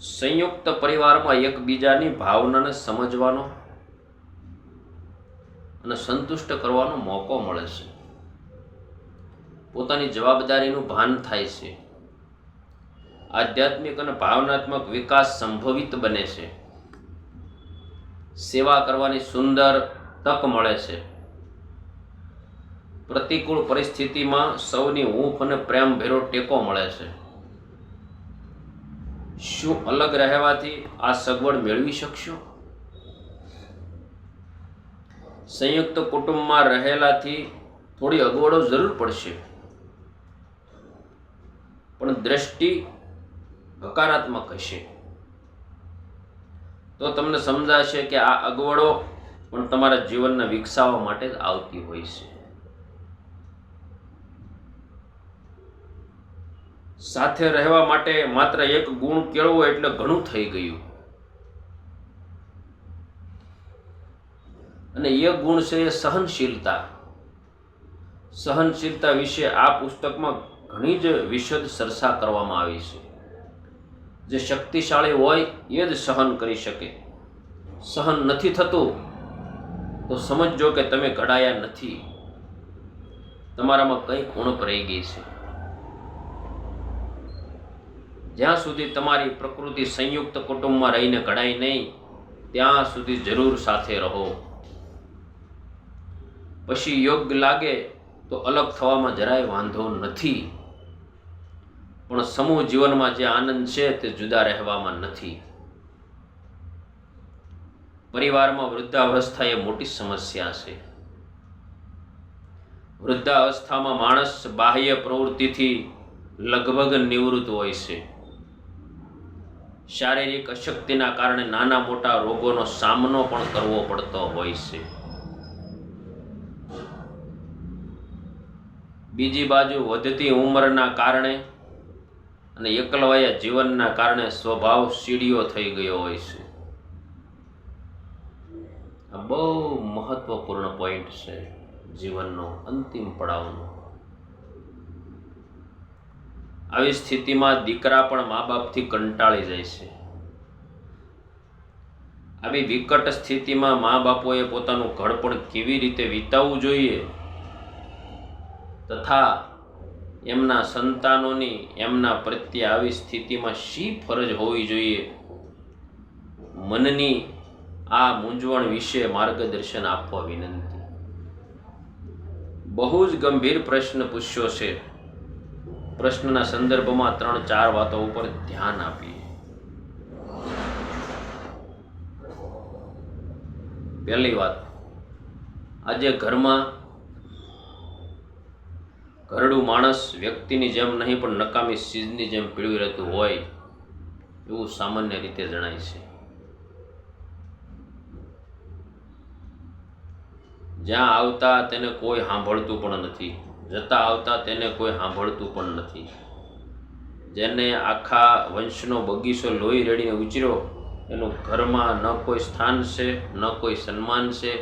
સંયુક્ત પરિવારમાં એકબીજાની ભાવનાને સમજવાનો અને સંતુષ્ટ કરવાનો મોકો મળે છે. પોતાની જવાબદારીનું ભાન થાય છે. આધ્યાત્મિક અને ભાવનાત્મક વિકાસ સંભવિત બને છે. સેવા કરવાની સુંદર તક મળે છે. પ્રતિકૂળ પરિસ્થિતિમાં સૌની હૂંફ અને પ્રેમભેરો ટેકો મળે છે. શું અલગ રહેવાથી આ સગવડ મેળવી શકશો? સંયુક્ત કુટુંબમાં રહેલાથી થોડી અગવડો જરૂર પડશે, પણ દ્રષ્ટિ હકારાત્મક હશે તો તમને સમજાશે કે આ અગવડો પણ તમારા જીવનને વિકસાવવા માટે જ આવતી હોય છે. સાથે રહેવા માટે માત્ર એક ગુણ કેળવો એટલે ઘણું થઈ ગયું. અને એ ગુણ છે એ સહનશીલતા. સહનશીલતા વિશે આ પુસ્તકમાં ઘણી જ વિશદ ચર્ચા કરવામાં આવી છે. જે શક્તિશાળી હોય એ જ સહન કરી શકે. સહન નથી થતું તો સમજજો કે તમે ઘડાયા નથી. તમારામાં કંઈક ઉણપ રહી ગઈ છે. જ્યાં સુધી તમારી પ્રકૃતિ સંયુક્ત કુટુંબમાં રહીને ઘડાય નહીં ત્યાં સુધી જરૂર સાથે રહો. પછી યોગ્ય લાગે તો અલગ થવામાં જરાય વાંધો નથી, પણ સમૂહ જીવનમાં જે આનંદ છે તે જુદા રહેવામાં નથી. પરિવારમાં વૃદ્ધાવસ્થા એ મોટી સમસ્યા છે. વૃદ્ધાવસ્થામાં માણસ બાહ્ય પ્રવૃત્તિથી લગભગ નિવૃત્ત હોય છે. શારીરિક અશક્તિના કારણે નાના મોટા રોગોનો સામનો પણ કરવો પડતો હોય છે. બીજી બાજુ વધતી ઉંમરના કારણે અને એકલવાયા જીવનના કારણે સ્વભાવ સીડીઓ થઈ ગયો હોય છે. આ બહુ મહત્વપૂર્ણ પોઈન્ટ છે જીવનનો અંતિમ પડાવનો. આવી સ્થિતિમાં દીકરા પણ મા બાપથી કંટાળી જાય છે. આવી વિકટ સ્થિતિમાં મા બાપોએ પોતાનું ઘડપણ કેવી રીતે વિતાવવું જોઈએ તથા એમના સંતાનોની એમના પ્રત્યે આવી સ્થિતિમાં શી ફરજ હોવી જોઈએ, મનની આ મૂંઝવણ વિશે માર્ગદર્શન આપવા વિનંતી. બહુ જ ગંભીર પ્રશ્ન પૂછ્યો છે. પ્રશ્નના સંદર્ભમાં 3-4 વાતો ઉપર ધ્યાન આપીએ. પહેલી વાત, આજે ઘરમાં ઘરડું માણસ વ્યક્તિની જેમ નહીં પણ નકામી ચીજની જેમ પીળવી રહેતું હોય એવું સામાન્ય રીતે જણાય છે. જ્યાં આવતા તેને કોઈ સાંભળતું પણ નથી, જતા આવતા તેને કોઈ સાંભળતું પણ નથી. જેને આખા વંશનો બગીચો લોહી રેડીને ઉછર્યો એનું ઘરમાં ન કોઈ સ્થાન છે, ન કોઈ સન્માન છે.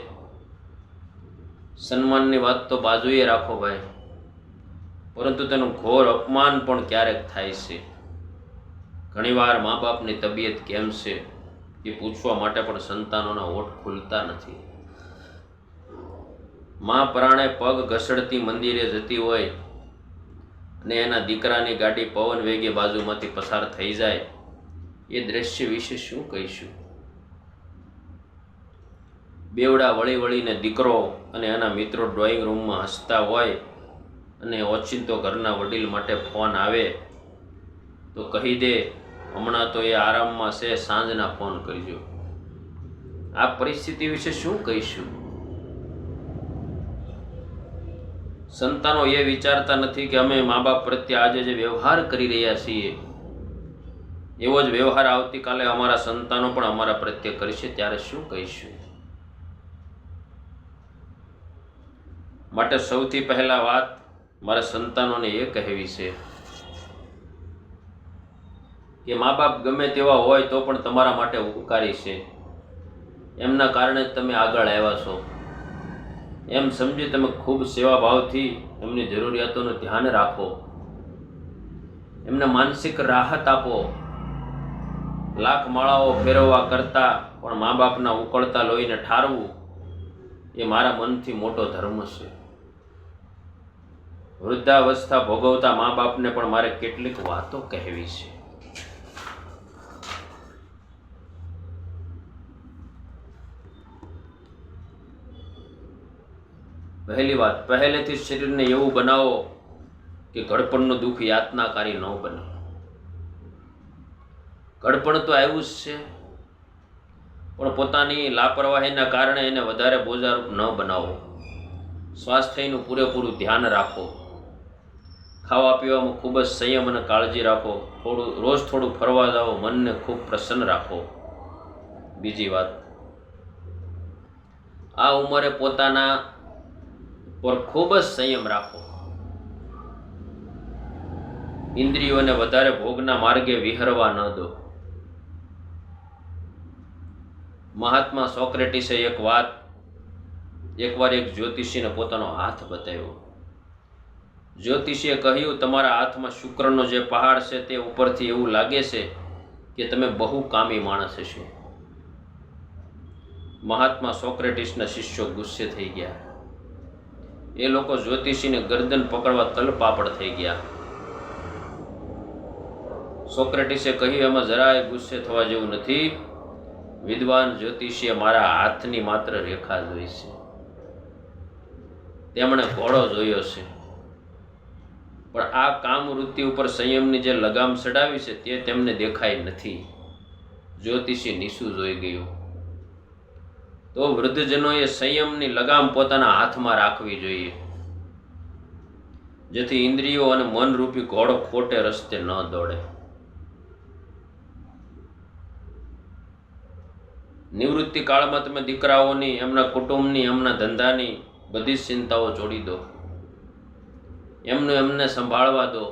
સન્માનની વાત તો બાજુએ રાખો ભાઈ, પરંતુ તેનું ઘોર અપમાન પણ ક્યારેક થાય છે. ઘણીવાર મા બાપની તબિયત કેમ છે એ પૂછવા માટે પણ સંતાનોના હોઠ ખુલતા નથી. મા પરાણે પગ ઘસડતી મંદિરે જતી હોય અને એના દીકરાની ગાડી પવન વેગે બાજુમાંથી પસાર થઈ જાય, એ દ્રશ્ય વિશે શું કહીશું? બેવડા વળી વળીને દીકરો અને એના મિત્રો ડ્રોઈંગ રૂમમાં હસતા હોય અને ઓચિંતો ઘરના વડીલ માટે ફોન આવે તો કહી દે હમણાં તો એ આરામમાં છે, સાંજના ફોન કરજો. આ પરિસ્થિતિ વિશે શું કહીશું? સંતાનો એ વિચારતા નથી કે અમે મા બાપ પ્રત્યે આજે જે વ્યવહાર કરી રહ્યા છીએ એવો જ વ્યવહાર આવતીકાલે અમારા સંતાનો પણ અમારા પ્રત્યે કરશે, ત્યારે શું કહીશું? માટે સૌથી પહેલા વાત મારા સંતાનોને એ કહેવી છે કે મા બાપ ગમે તેવા હોય તો પણ તમારા માટે ઉપકારી છે. એમના કારણે જ તમે આગળ આવ્યા છો. એમ સમજી તમે ખૂબ સેવાભાવથી એમની જરૂરિયાતોનું ધ્યાન રાખો, એમને માનસિક રાહત આપો, લાખ માળાઓ ફેરવવા કરતાં પણ મા બાપના ઉકળતા લોહીને ઠારવું એ મારા મનથી મોટો ધર્મ છે. વૃદ્ધાવસ્થા ભોગવતા મા બાપને પણ મારે કેટલીક વાતો કહેવી છે. પહેલી વાત, પહેલેથી શરીરને એવું બનાવો કે ઘડપણનું દુઃખ યાતનાકારી ન બને. ઘડપણ તો આવ્યું જ છે, પણ પોતાની લાપરવાહીના કારણે એને વધારે બોજારૂપ ન બનાવો. સ્વાસ્થ્યનું પૂરેપૂરું ધ્યાન રાખો. ખાવા પીવામાં ખૂબ જ સંયમ અને કાળજી રાખો. રોજ થોડું ફરવા જાઓ, મનને ખૂબ પ્રસન્ન રાખો. બીજી વાત, આ ઉંમરે પોતાના પર ખૂબ જ સંયમ રાખો. ઇન્દ્રિયોને વધારે ભોગના માર્ગે વિહરવા ન દો. મહાત્મા સોક્રેટિસે એકવાર એક જ્યોતિષીને પોતાનો હાથ બતાવ્યો. જ્યોતિષીએ કહ્યું, તમારા હાથમાં શુક્રનો જે પહાડ છે તે ઉપરથી એવું લાગે છે કે તમે બહુ કામી માણસ હશો. મહાત્મા સોક્રેટિસના શિષ્યો ગુસ્સે થઈ ગયા. એ લોકો જ્યોતિષીને ગરદન પકડવા તલપાપડ થઈ ગયા. સોક્રેટિસે કહ્યું, એમાં જરાય ગુસ્સે થવા જેવું નથી. વિદ્વાન જ્યોતિષીએ મારા હાથની માત્ર રેખા જોઈ છે. તેમણે ઘોડો જોયો છે, પણ આ કામવૃત્તિ ઉપર સંયમની જે લગામ ચડાવી છે તે તેમને દેખાઈ નથી. જ્યોતિષી નીસું જોઈ ગયું. તો વૃદ્ધજનોએ સંયમની લગામ પોતાના હાથમાં રાખવી જોઈએ, જેથી ઇન્દ્રિયો અને મનરૂપી ઘોડો ખોટે રસ્તે ન દોડે. નિવૃત્તિ કાળમાં તમે દીકરાઓની, એમના કુટુંબની, એમના ધંધાની બધી જ ચિંતાઓ છોડી દો. એમને સંભાળવા દો.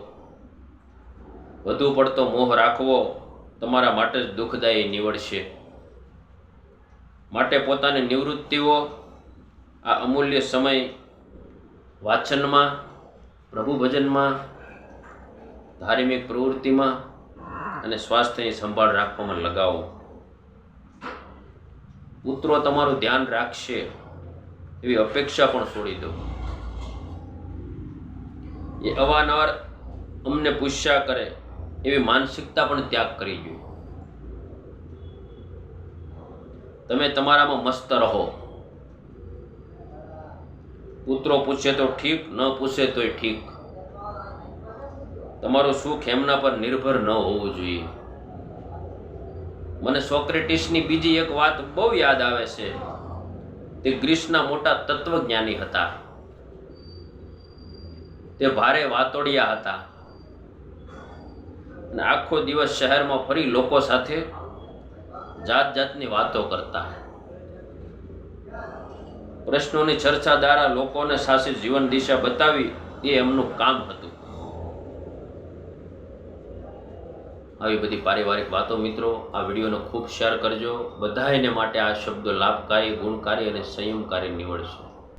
વધુ પડતો મોહ રાખવો તમારા માટે જ દુઃખદાયી નીવડશે. માટે પોતાની નિવૃત્તિઓ, આ અમૂલ્ય સમય વાંચનમાં, પ્રભુ ભજનમાં, ધાર્મિક પ્રવૃત્તિમાં અને સ્વાસ્થ્યની સંભાળ રાખવામાં લગાવો. પુત્રો તમારું ધ્યાન રાખશે એવી અપેક્ષા પણ છોડી દો. એ અવારનવાર અમને પૂછ્યા કરે એવી માનસિકતા પણ ત્યાગ કરી જોઈએ. તમે તમારામાં મસ્ત રહો. પુત્રો પૂછે તો ઠીક, ન પૂછે તોય ઠીક. તમારું સુખ એમના પર નિર્ભર ન હોવું જોઈએ. મને સોક્રેટિસની બીજી એક વાત બહુ યાદ આવે છે. તે ગ્રીસના મોટા તત્વજ્ઞાની હતા. તે ભારે વાતોડિયા હતા અને આખો દિવસ શહેરમાં ફરી લોકો સાથે જાત જાતની વાતો કરતા. પ્રશ્નોની ચર્ચા દ્વારા લોકોને સાચી જીવન દિશા બતાવી એ એમનું કામ હતું. આવી બધી પારિવારિક વાતો મિત્રો, આ વિડીયોને ખૂબ શેર કરજો. બધાને માટે આ શબ્દો લાભકારી, ગુણકારી અને સંયમકારી નીવડશે.